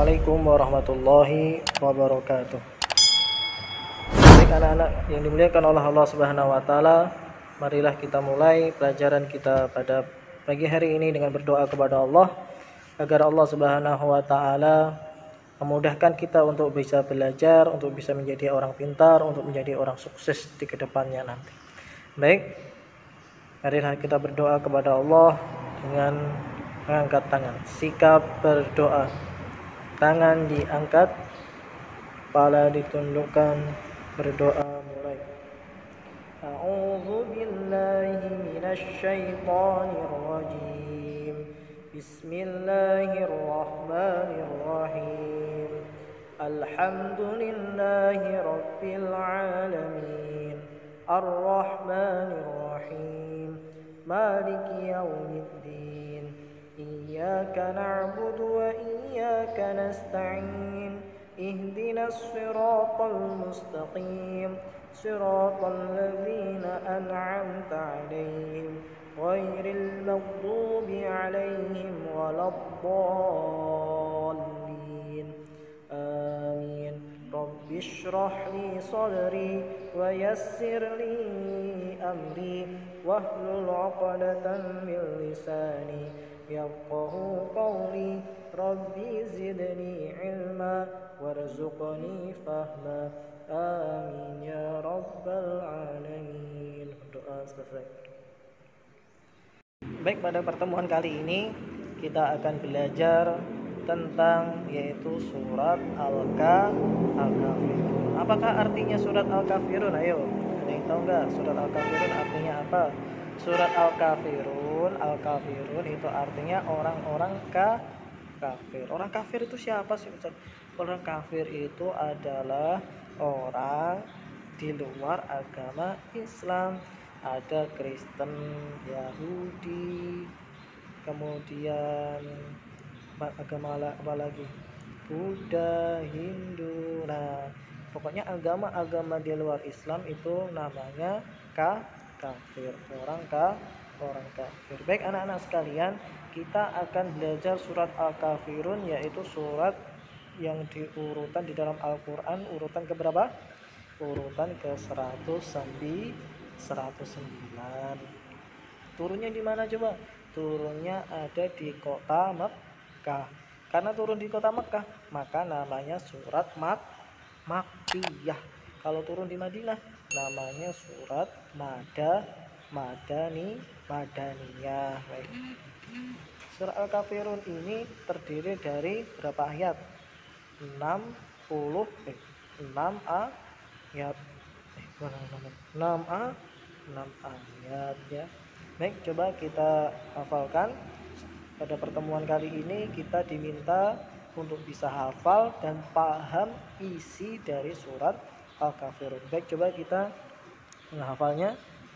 Assalamualaikum warahmatullahi wabarakatuh. Baik anak-anak yang dimuliakan oleh Allah Subhanahu wa taala, marilah kita mulai pelajaran kita pada pagi hari ini dengan berdoa kepada Allah agar Allah Subhanahu wa taala memudahkan kita untuk bisa belajar, untuk bisa menjadi orang pintar, untuk menjadi orang sukses di kedepannya nanti. Baik, marilah kita berdoa kepada Allah dengan mengangkat tangan. Sikap berdoa. Tangan diangkat, kepala ditundukkan, berdoa mulai. A'udzu billahi minasy syaithanir rajim. Bismillahirrahmanirrahim. Alhamdulillahi rabbil alamin. Ar-rahmanir rahim. Maliki yaumiddin. Iyyaka na'budu wa iyyaka nasta'in. Ihdinas siratal mustaqim. Siratal ladzina an'amta 'alaihim ghairil maghdubi 'alaihim waladdallin. Amin. Rabbi shrah li sadri wa yassir li amri wahlul 'uqdatam min lisani yafqahu qawli. Rabbi zidni ilma warzuqni fahma. Amin ya rabbal alamin. Doa selesai. Baik, pada pertemuan kali ini kita akan belajar tentang yaitu surat Al-Kafirun. Apakah artinya surat Al-Kafirun? Ayo, ada yang tahu nggak surat Al-Kafirun artinya apa? Surat Al-Kafirun itu artinya orang-orang kafir. Orang kafir itu siapa sih, Ustaz? Orang kafir itu adalah orang di luar agama Islam. Ada Kristen, Yahudi, kemudian agama apa lagi? Buddha, Hindu. Nah, pokoknya agama-agama di luar Islam itu namanya kafir. Orang kafir. Baik anak-anak sekalian, kita akan belajar surat Al-Kafirun, yaitu surat yang diurutan di dalam Al-Quran urutan keberapa? Urutan ke-109. Turunnya di mana coba? Turunnya ada di kota Mekkah. Karena turun di kota Mekkah, maka namanya surat Makkiyah. Kalau turun di Madinah, namanya surat Madaniyah. Baik. Surat Al-Kafirun ini terdiri dari berapa ayat? 6 ayat. 6 ayat ya. Baik, coba kita hafalkan. Pada pertemuan kali ini kita diminta untuk bisa hafal dan paham isi dari surat Al-Kafirun. Baik, coba kita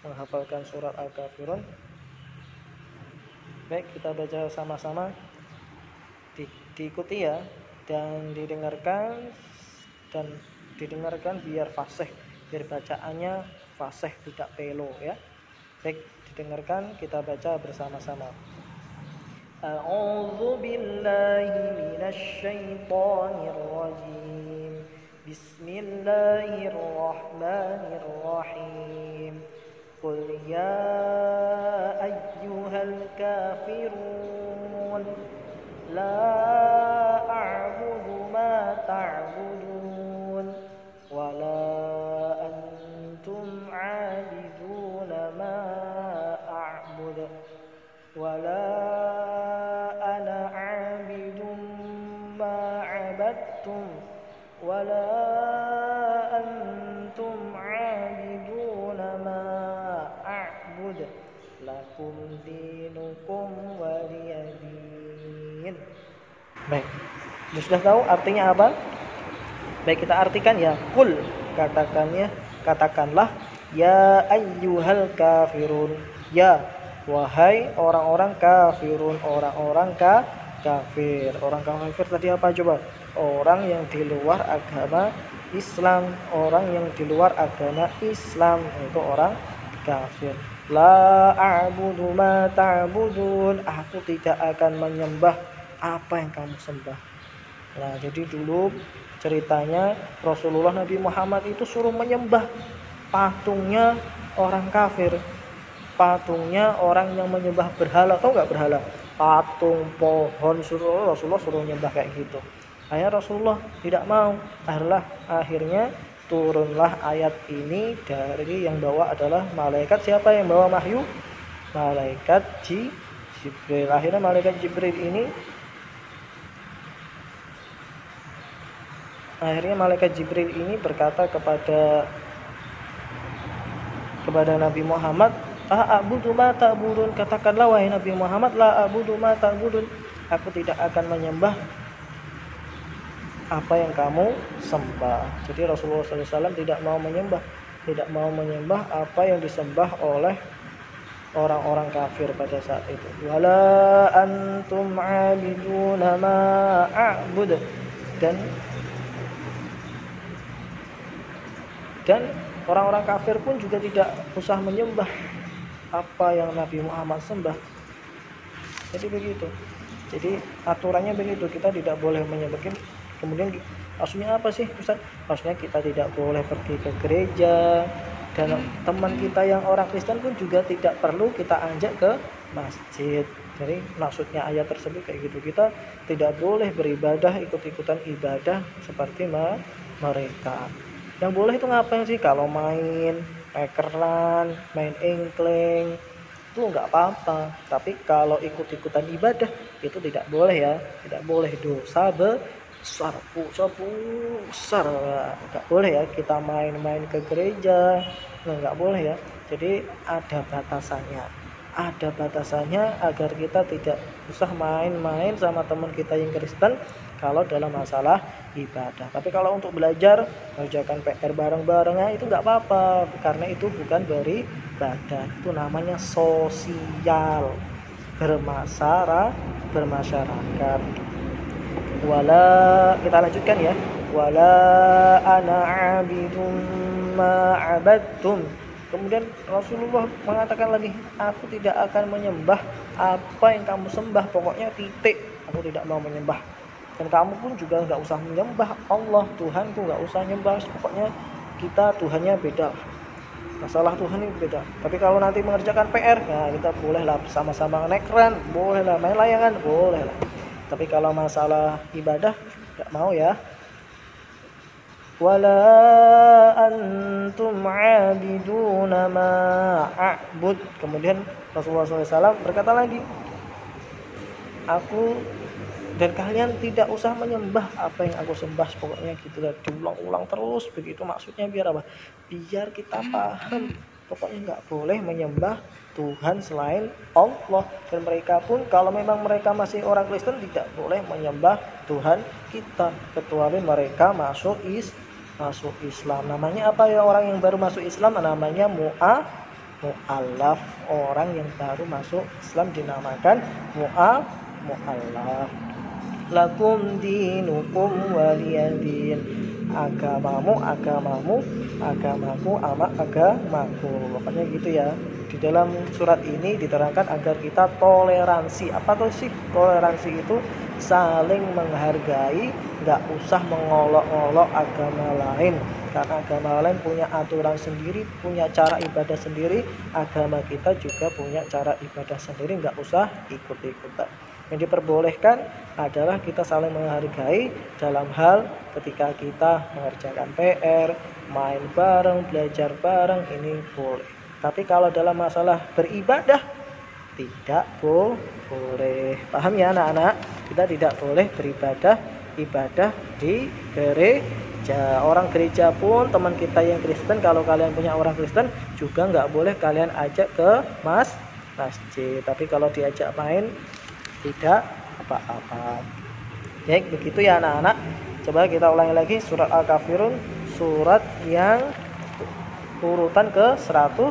menghafalkan surat Al-Kafirun. Baik, kita baca sama-sama. Diikuti ya dan didengarkan biar fasih, biar bacaannya fasih, tidak pelo ya. Baik, didengarkan, kita baca bersama-sama. A'udzu billahi minasy syaithanir rajim. Bismillahirrahmanirrahim. Qul ya ayyuhal kafirun la a'budu ma ta'budun wa la antum 'abiduna ma a'budu wa la ana 'abidun ma 'abadtum wa la antum 'abiduna ma a'bud lakum dinukum waliyadin. Baik, sudah tahu artinya apa? Baik, kita artikan ya. Qul, katakanlah ya ayyuhal kafirun. Ya, wahai orang-orang kafirun, orang-orang kafir. Orang kafir tadi apa coba? Orang yang di luar agama Islam. Orang yang di luar agama Islam itu orang kafir. La a'budu ma ta'budun. Aku tidak akan menyembah apa yang kamu sembah. Nah, jadi dulu ceritanya Rasulullah Nabi Muhammad itu suruh menyembah patungnya orang kafir, patungnya orang yang menyembah berhala. Tahu nggak berhala? Patung, pohon, Rasulullah suruh menyembah kayak gitu. Akhirnya Rasulullah tidak mau. Akhirnya turunlah ayat ini, dari yang bawa adalah malaikat. Siapa yang bawa wahyu? Malaikat Jibril. Akhirnya malaikat Jibril ini berkata kepada Nabi Muhammad, a'budu ma ta'budun. Katakanlah wahai Nabi Muhammad, la a'budu ma ta'budun. Aku tidak akan menyembah apa yang kamu sembah. Jadi Rasulullah SAW tidak mau menyembah apa yang disembah oleh orang-orang kafir pada saat itu. Wala antum 'abiduna ma a'bud. Dan orang-orang kafir pun juga tidak usah menyembah apa yang Nabi Muhammad sembah. Jadi begitu. Jadi aturannya begitu, kita tidak boleh menyembah. Kemudian maksudnya apa sih Ustaz? Maksudnya kita tidak boleh pergi ke gereja, dan teman kita yang orang Kristen pun juga tidak perlu kita ajak ke masjid. Jadi maksudnya ayat tersebut kayak gitu, kita tidak boleh beribadah ikut-ikutan ibadah seperti mereka. Yang boleh itu ngapain sih? Kalau main pekeran, main engkleng, itu nggak apa-apa. Tapi kalau ikut-ikutan ibadah itu tidak boleh ya, tidak boleh, dosa besar, nggak boleh ya kita main-main ke gereja, nggak boleh ya. Jadi ada batasannya agar kita tidak usah main-main sama teman kita yang Kristen kalau dalam masalah ibadah. Tapi kalau untuk belajar, mengerjakan PR bareng-bareng, itu nggak apa-apa, karena itu bukan beribadah, itu namanya sosial, bermasyarakat. Kita lanjutkan ya. Wala ana 'abidum ma 'abadtum. Kemudian Rasulullah mengatakan lagi, aku tidak akan menyembah apa yang kamu sembah, pokoknya titik, aku tidak mau menyembah. Dan kamu pun juga nggak usah menyembah Allah, Tuhanku nggak usah nyembah. Pokoknya kita Tuhannya beda, masalah Tuhan ini beda. Tapi kalau nanti mengerjakan PR, nah kita bolehlah sama-sama nekran, bolehlah main layangan, bolehlah. Tapi kalau masalah ibadah nggak mau ya. Wala antum 'abiduna ma a'bud. Kemudian Rasulullah SAW berkata lagi, aku dan kalian tidak usah menyembah apa yang aku sembah. Pokoknya gitu, diulang-ulang terus begitu. Maksudnya biar apa? Biar kita paham, pokoknya nggak boleh menyembah Tuhan selain Allah. Dan mereka pun kalau memang mereka masih orang Kristen tidak boleh menyembah Tuhan kita, kecuali mereka masuk Islam. Namanya apa ya orang yang baru masuk Islam? Namanya mu'alaf. Orang yang baru masuk Islam dinamakan mu'alaf. Lakum dinukum waliyadin. Agamamu agamaku, agamaku. Pokoknya gitu ya. Di dalam surat ini diterangkan agar kita toleransi. Apa tuh sih toleransi itu? Saling menghargai, nggak usah mengolok-olok agama lain, karena agama lain punya aturan sendiri, punya cara ibadah sendiri. Agama kita juga punya cara ibadah sendiri, nggak usah ikut-ikutan. Yang diperbolehkan adalah kita saling menghargai dalam hal ketika kita mengerjakan PR, main bareng, belajar bareng, ini boleh. Tapi kalau dalam masalah beribadah tidak boleh. Paham ya anak-anak? Kita tidak boleh ibadah di gereja. Orang gereja pun teman kita yang Kristen, kalau kalian punya orang Kristen juga nggak boleh kalian ajak ke masjid. Tapi kalau diajak main tidak apa-apa. Baik, begitu ya anak-anak. Coba kita ulangi lagi surat Al-Kafirun, surat yang urutan ke 109,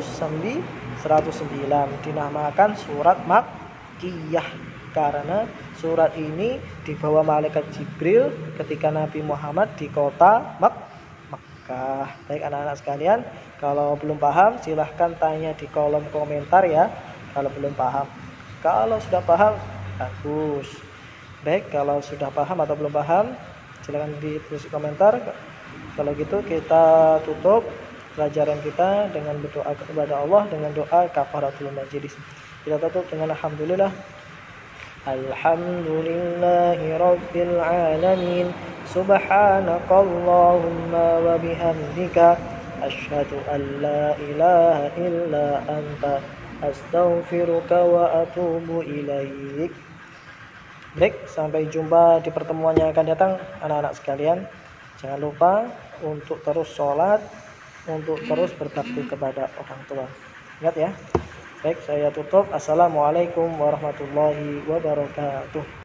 dinamakan surat Makkiyah karena surat ini dibawa malaikat Jibril ketika Nabi Muhammad di kota Makkah. Baik anak-anak sekalian, kalau belum paham silahkan tanya di kolom komentar ya kalau belum paham. Kalau sudah paham, bagus. Baik, kalau sudah paham atau belum paham, silakan ditulis komentar. Kalau gitu kita tutup pelajaran kita dengan berdoa kepada Allah dengan doa kafaratul majlis. Kita tutup dengan alhamdulillah. Alhamdulillahi rabbil alamin. Subhanakallahumma wa bihamdika asyhadu an la ilaha illa anta astaghfiruka wa atubu ilaik. Baik, sampai jumpa di pertemuan yang akan datang anak-anak sekalian. Jangan lupa untuk terus sholat, untuk terus berbakti kepada orang tua. Ingat ya. Baik, saya tutup. Assalamualaikum warahmatullahi wabarakatuh.